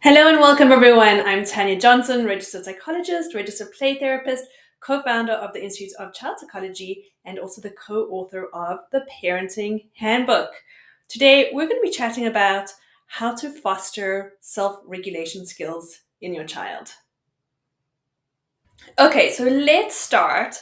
Hello and welcome everyone. I'm Tania Johnson, registered psychologist, registered play therapist, co-founder of the Institute of Child Psychology, and also the co-author of the Parenting Handbook. Today, we're going to be chatting about how to foster self-regulation skills in your child. Okay, so let's start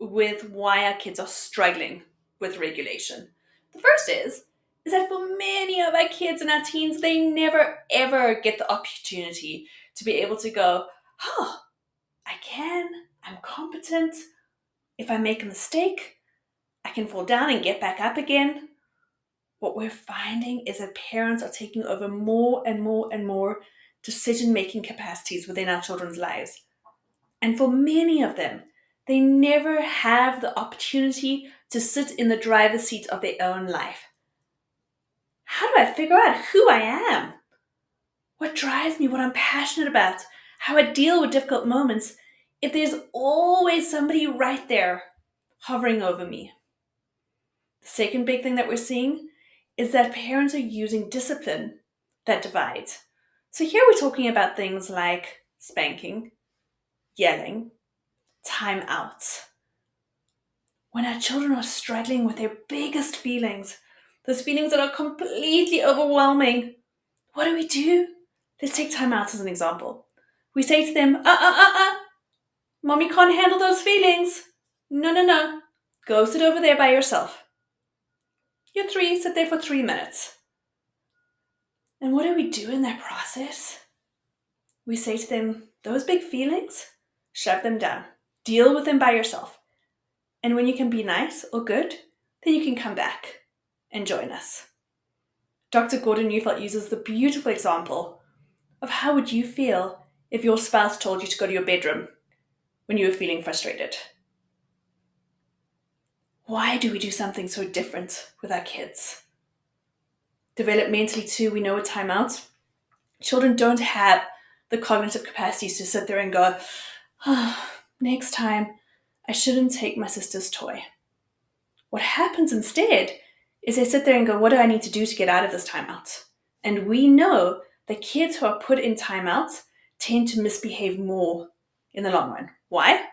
with why our kids are struggling with regulation. The first is that for many of our kids and our teens, they never ever get the opportunity to be able to go, oh, I'm competent. If I make a mistake, I can fall down and get back up again. What we're finding is that parents are taking over more and more and more decision-making capacities within our children's lives. And for many of them, they never have the opportunity to sit in the driver's seat of their own life. How do I figure out who I am? What drives me, what I'm passionate about, how I deal with difficult moments, if there's always somebody right there hovering over me? The second big thing that we're seeing is that parents are using discipline that divides. So here we're talking about things like spanking, yelling, timeouts. When our children are struggling with their biggest feelings, those feelings that are completely overwhelming, what do? Let's take timeouts as an example. We say to them, mommy can't handle those feelings. No. Go sit over there by yourself. You're 3, sit there for 3 minutes. And what do we do in that process? We say to them, those big feelings, shove them down. Deal with them by yourself. And when you can be nice or good, then you can come back and join us. Dr. Gordon Neufeld uses the beautiful example of how would you feel if your spouse told you to go to your bedroom when you were feeling frustrated. Why do we do something so different with our kids? Developmentally too, we know with timeouts, children don't have the cognitive capacities to sit there and go, next time I shouldn't take my sister's toy. What happens instead is they sit there and go, what do I need to do to get out of this timeout? And we know that kids who are put in timeouts tend to misbehave more in the long run. Why?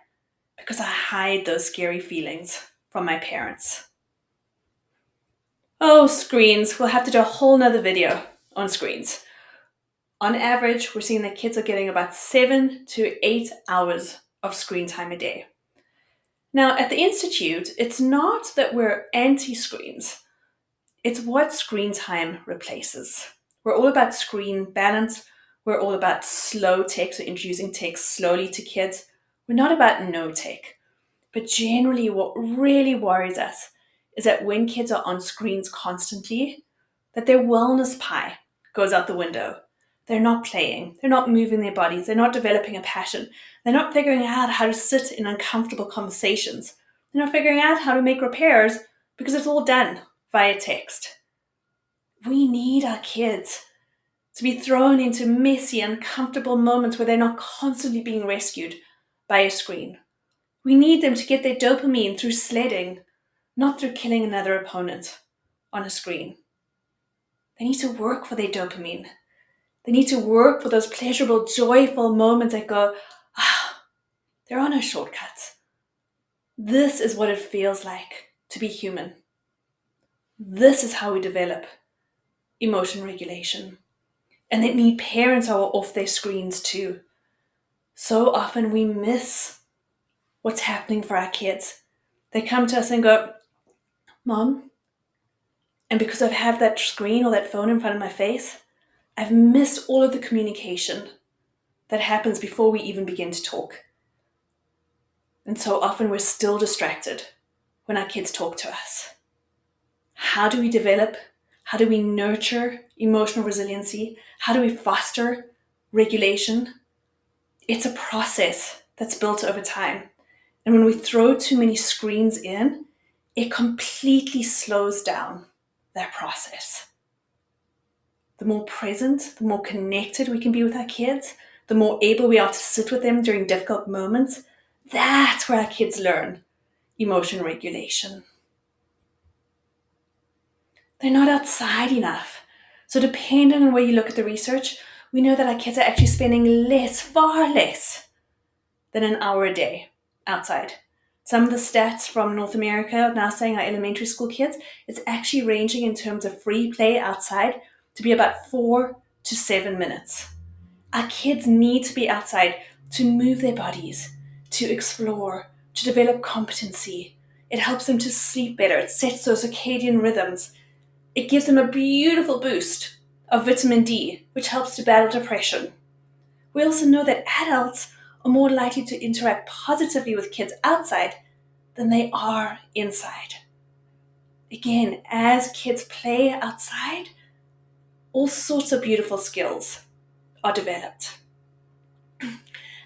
Because I hide those scary feelings from my parents. Oh, screens. We'll have to do a whole nother video on screens. On average, we're seeing that kids are getting about 7 to 8 hours of screen time a day. Now, at the Institute, it's not that we're anti-screens. It's what screen time replaces. We're all about screen balance. We're all about slow tech, so introducing tech slowly to kids. We're not about no tech. But generally, what really worries us is that when kids are on screens constantly, that their wellness pie goes out the window. They're not playing. They're not moving their bodies. They're not developing a passion. They're not figuring out how to sit in uncomfortable conversations. They're not figuring out how to make repairs because it's all done via text. We need our kids to be thrown into messy, uncomfortable moments where they're not constantly being rescued by a screen. We need them to get their dopamine through sledding, not through killing another opponent on a screen. They need to work for their dopamine. They need to work for those pleasurable, joyful moments that go, there are no shortcuts. This is what it feels like to be human. This is how we develop emotion regulation. And they need parents who are off their screens too. So often we miss what's happening for our kids. They come to us and go, Mom, and because I have that screen or that phone in front of my face, I've missed all of the communication that happens before we even begin to talk. And so often we're still distracted when our kids talk to us. How do we develop? How do we nurture emotional resiliency? How do we foster regulation? It's a process that's built over time. And when we throw too many screens in, it completely slows down that process. The more present, the more connected we can be with our kids, the more able we are to sit with them during difficult moments, that's where our kids learn emotion regulation. They're not outside enough. So depending on where you look at the research, We know that our kids are actually spending less, far less, than an hour a day outside. Some of the stats from North America are now saying our elementary school kids, it's actually ranging in terms of free play outside to be about 4 to 7 minutes. Our kids need to be outside to move their bodies, to explore, to develop competency. It helps them to sleep better. It sets those circadian rhythms. It gives them a beautiful boost of vitamin D, which helps to battle depression. We also know that adults are more likely to interact positively with kids outside than they are inside. Again, as kids play outside, all sorts of beautiful skills are developed.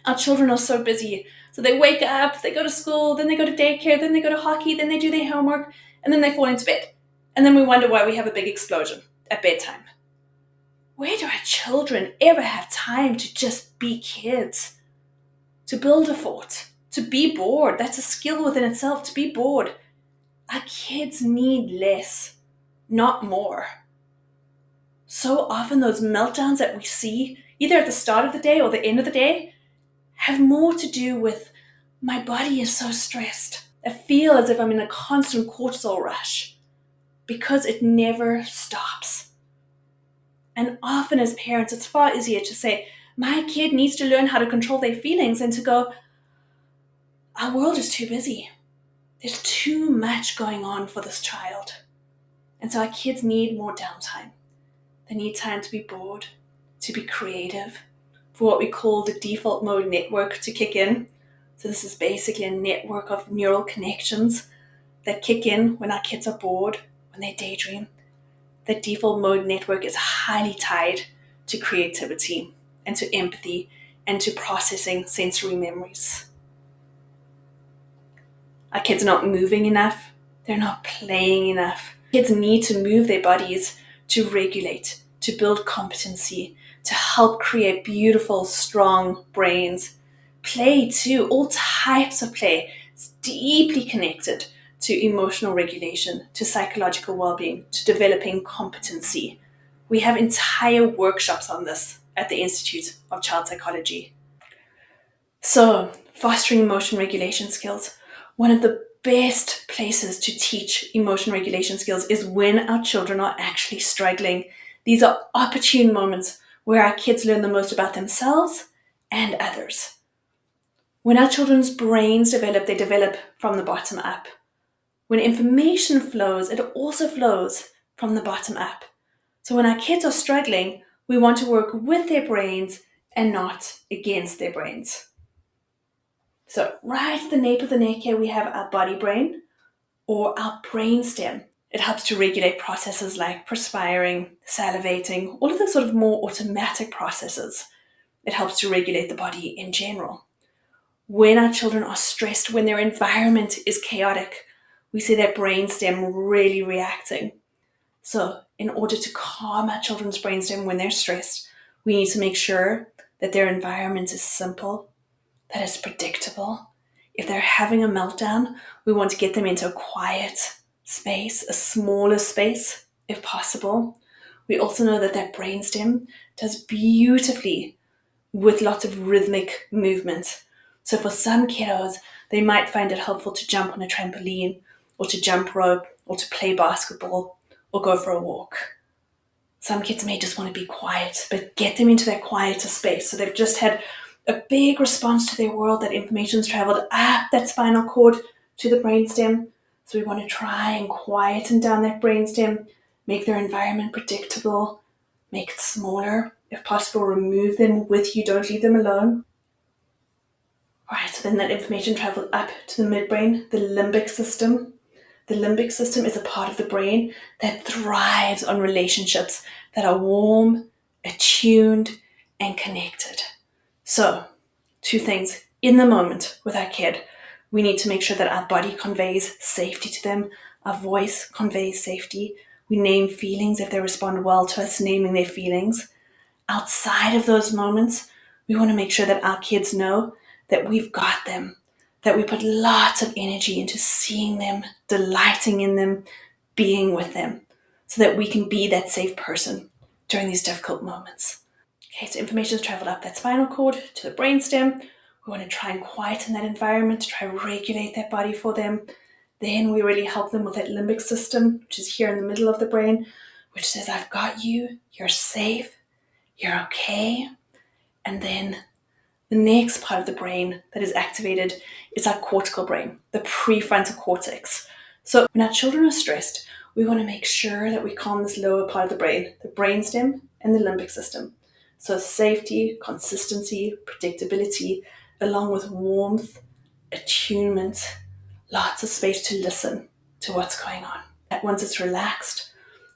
Our children are so busy. So they wake up, they go to school, then they go to daycare, then they go to hockey, then they do their homework, and then they fall into bed. And then we wonder why we have a big explosion at bedtime. Where do our children ever have time to just be kids? To build a fort, to be bored. That's a skill within itself, to be bored. Our kids need less, not more. So often those meltdowns that we see, either at the start of the day or the end of the day, have more to do with my body is so stressed. I feel as if I'm in a constant cortisol rush because it never stops. And often as parents, it's far easier to say, my kid needs to learn how to control their feelings and to go, our world is too busy. There's too much going on for this child. And so our kids need more downtime. They need time to be bored, to be creative, for what we call the default mode network to kick in. So this is basically a network of neural connections that kick in when our kids are bored, when they daydream. The default mode network is highly tied to creativity and to empathy and to processing sensory memories. Our kids are not moving enough. They're not playing enough. Kids need to move their bodies to regulate, to build competency, to help create beautiful, strong brains. Play too, all types of play. It's deeply connected to emotional regulation, to psychological well-being, to developing competency. We have entire workshops on this at the Institute of Child Psychology. So, fostering emotion regulation skills. One of the best places to teach emotion regulation skills is when our children are actually struggling. These are opportune moments where our kids learn the most about themselves and others. When our children's brains develop, they develop from the bottom up. When information flows, it also flows from the bottom up. So when our kids are struggling, we want to work with their brains and not against their brains. So right at the nape of the neck here, we have our body brain or our brainstem. It helps to regulate processes like perspiring, salivating, all of the sort of more automatic processes. It helps to regulate the body in general. When our children are stressed, when their environment is chaotic, we see their brainstem really reacting. So in order to calm our children's brainstem when they're stressed, we need to make sure that their environment is simple, that it's predictable. If they're having a meltdown, we want to get them into a quiet space, a smaller space, if possible. We also know that their brainstem does beautifully with lots of rhythmic movement. So for some kiddos, they might find it helpful to jump on a trampoline or to jump rope or to play basketball or go for a walk. Some kids may just want to be quiet, but get them into that quieter space. So they've just had a big response to their world, that information's traveled up that spinal cord to the brainstem. So we want to try and quieten down that brainstem, make their environment predictable, make it smaller. If possible, remove them with you, don't leave them alone. Alright, so then that information travels up to the midbrain, the limbic system. The limbic system is a part of the brain that thrives on relationships that are warm, attuned, and connected. So, two things. In the moment with our kid, we need to make sure that our body conveys safety to them, our voice conveys safety. We name feelings if they respond well to us naming their feelings. Outside of those moments, we want to make sure that our kids know that we've got them, that we put lots of energy into seeing them, delighting in them, being with them, so that we can be that safe person during these difficult moments. Okay, so information has traveled up that spinal cord to the brainstem. We want to try and quieten that environment to try and regulate that body for them. Then we really help them with that limbic system, which is here in the middle of the brain, which says, I've got you, you're safe, you're okay. And then the next part of the brain that is activated is our cortical brain, the prefrontal cortex. So when our children are stressed, we want to make sure that we calm this lower part of the brain, the brainstem and the limbic system. So safety, consistency, predictability, along with warmth, attunement, lots of space to listen to what's going on. Once it's relaxed,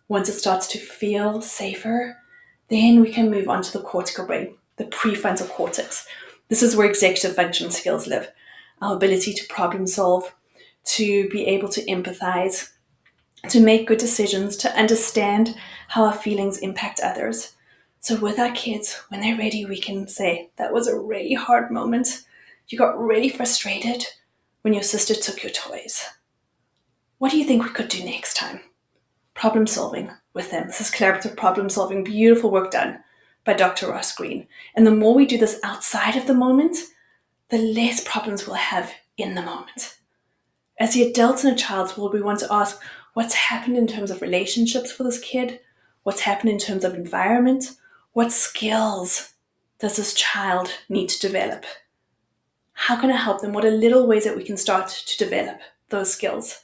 once it starts to feel safer, then we can move on to the cortical brain, the prefrontal cortex. This is where executive function skills live. Our ability to problem solve, to be able to empathize, to make good decisions, to understand how our feelings impact others. So with our kids, when they're ready, we can say, that was a really hard moment. You got really frustrated when your sister took your toys. What do you think we could do next time? Problem solving with them. This is collaborative problem solving, beautiful work done by Dr. Ross Green. And the more we do this outside of the moment, the less problems we'll have in the moment. As the adults in a child's world, we want to ask, what's happened in terms of relationships for this kid? What's happened in terms of environment? What skills does this child need to develop? How can I help them? What are little ways that we can start to develop those skills?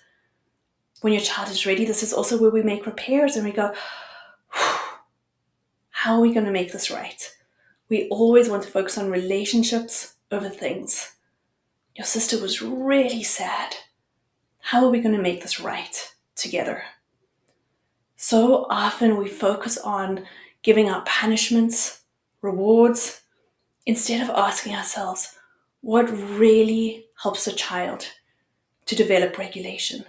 When your child is ready, this is also where we make repairs and we go, how are we going to make this right? We always want to focus on relationships over things. Your sister was really sad. How are we going to make this right together? So often we focus on giving out punishments, rewards, instead of asking ourselves, what really helps a child to develop regulation?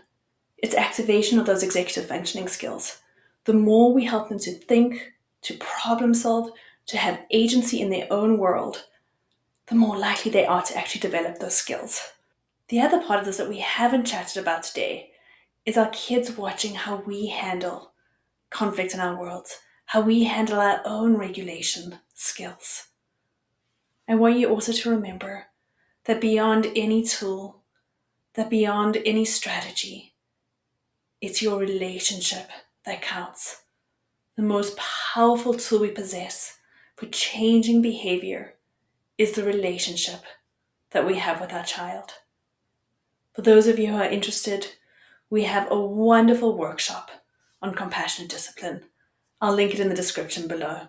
It's activation of those executive functioning skills. The more we help them to think, to problem solve, to have agency in their own world, the more likely they are to actually develop those skills. The other part of this that we haven't chatted about today is our kids watching how we handle conflict in our worlds, how we handle our own regulation skills. I want you also to remember that beyond any tool, that beyond any strategy, it's your relationship that counts. The most powerful tool we possess for changing behavior is the relationship that we have with our child. For those of you who are interested, we have a wonderful workshop on compassionate discipline. I'll link it in the description below.